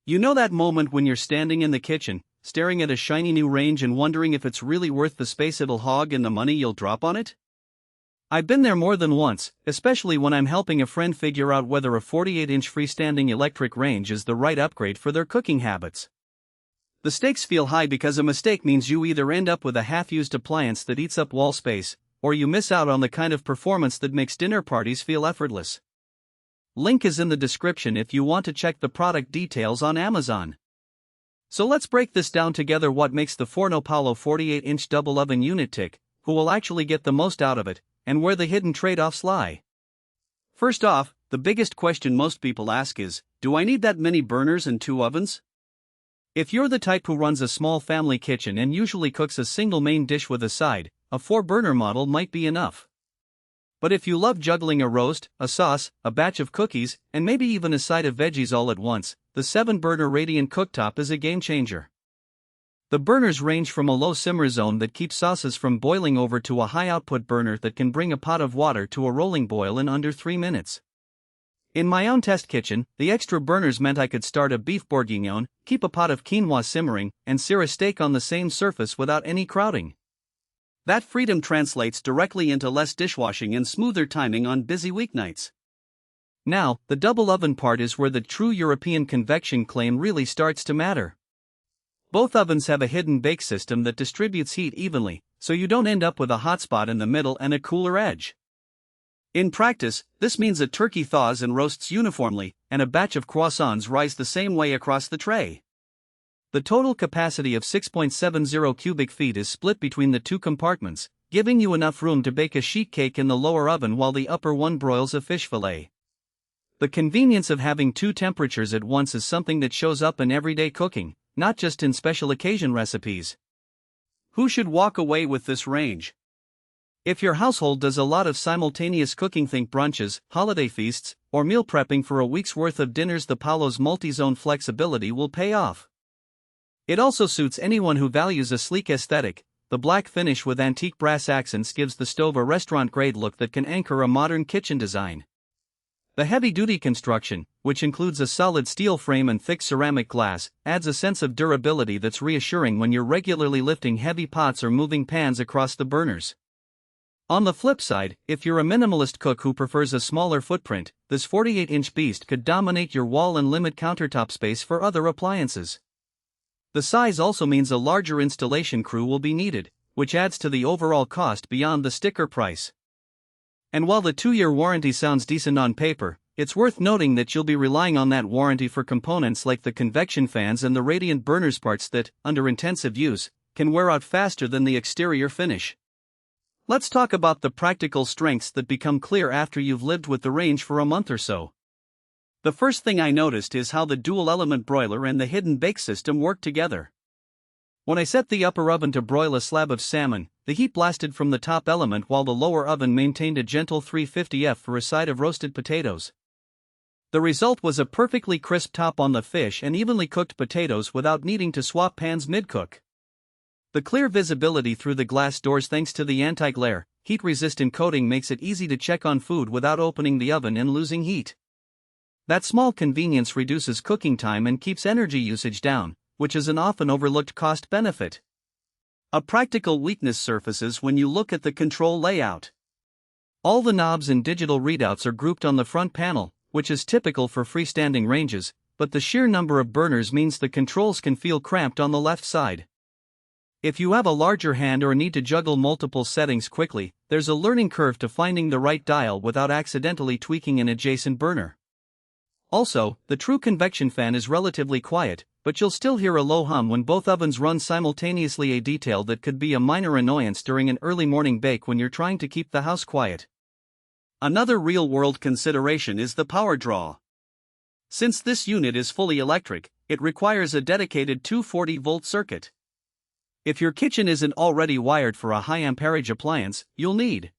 You know that moment when you're standing in the kitchen, staring at a shiny new range and wondering if it's really worth the space it'll hog and the money you'll drop on it? I've been there more than once, especially when I'm helping a friend figure out whether a 48-inch freestanding electric range is the right upgrade for their cooking habits. The stakes feel high because a mistake means you either end up with a half-used appliance that eats up wall space, or you miss out on the kind of performance that makes dinner parties feel effortless. Link is in the description if you want to check the product details on Amazon. So let's break this down together: what makes the FORNO Paolo 48-inch double oven unit tick, who will actually get the most out of it, and where the hidden trade-offs lie. First off, the biggest question most people ask is, do I need that many burners and 2 ovens? If you're the type who runs a small family kitchen and usually cooks a single main dish with a side, a 4-burner model might be enough. But if you love juggling a roast, a sauce, a batch of cookies, and maybe even a side of veggies all at once, the 7-burner Radiant Cooktop is a game-changer. The burners range from a low simmer zone that keeps sauces from boiling over to a high-output burner that can bring a pot of water to a rolling boil in under 3 minutes. In my own test kitchen, the extra burners meant I could start a beef bourguignon, keep a pot of quinoa simmering, and sear a steak on the same surface without any crowding. That freedom translates directly into less dishwashing and smoother timing on busy weeknights. Now, the double oven part is where the true European convection claim really starts to matter. Both ovens have a hidden bake system that distributes heat evenly, so you don't end up with a hot spot in the middle and a cooler edge. In practice, this means a turkey thaws and roasts uniformly, and a batch of croissants rise the same way across the tray. The total capacity of 6.70 cubic feet is split between the 2 compartments, giving you enough room to bake a sheet cake in the lower oven while the upper one broils a fish fillet. The convenience of having 2 temperatures at once is something that shows up in everyday cooking, not just in special occasion recipes. Who should walk away with this range? If your household does a lot of simultaneous cooking, think brunches, holiday feasts, or meal prepping for a week's worth of dinners, the Paolo's multi-zone flexibility will pay off. It also suits anyone who values a sleek aesthetic. The black finish with antique brass accents gives the stove a restaurant-grade look that can anchor a modern kitchen design. The heavy-duty construction, which includes a solid steel frame and thick ceramic glass, adds a sense of durability that's reassuring when you're regularly lifting heavy pots or moving pans across the burners. On the flip side, if you're a minimalist cook who prefers a smaller footprint, this 48-inch beast could dominate your wall and limit countertop space for other appliances. The size also means a larger installation crew will be needed, which adds to the overall cost beyond the sticker price. And while the 2-year warranty sounds decent on paper, it's worth noting that you'll be relying on that warranty for components like the convection fans and the radiant burners, parts that, under intensive use, can wear out faster than the exterior finish. Let's talk about the practical strengths that become clear after you've lived with the range for a month or so. The first thing I noticed is how the dual-element broiler and the hidden bake system work together. When I set the upper oven to broil a slab of salmon, the heat blasted from the top element while the lower oven maintained a gentle 350 F for a side of roasted potatoes. The result was a perfectly crisp top on the fish and evenly cooked potatoes without needing to swap pans mid-cook. The clear visibility through the glass doors thanks to the anti-glare, heat-resistant coating makes it easy to check on food without opening the oven and losing heat. That small convenience reduces cooking time and keeps energy usage down, which is an often overlooked cost benefit. A practical weakness surfaces when you look at the control layout. All the knobs and digital readouts are grouped on the front panel, which is typical for freestanding ranges, but the sheer number of burners means the controls can feel cramped on the left side. If you have a larger hand or need to juggle multiple settings quickly, there's a learning curve to finding the right dial without accidentally tweaking an adjacent burner. Also, the true convection fan is relatively quiet, but you'll still hear a low hum when both ovens run simultaneously, a detail that could be a minor annoyance during an early morning bake when you're trying to keep the house quiet. Another real-world consideration is the power draw. Since this unit is fully electric, it requires a dedicated 240-volt circuit. If your kitchen isn't already wired for a high amperage appliance, you'll need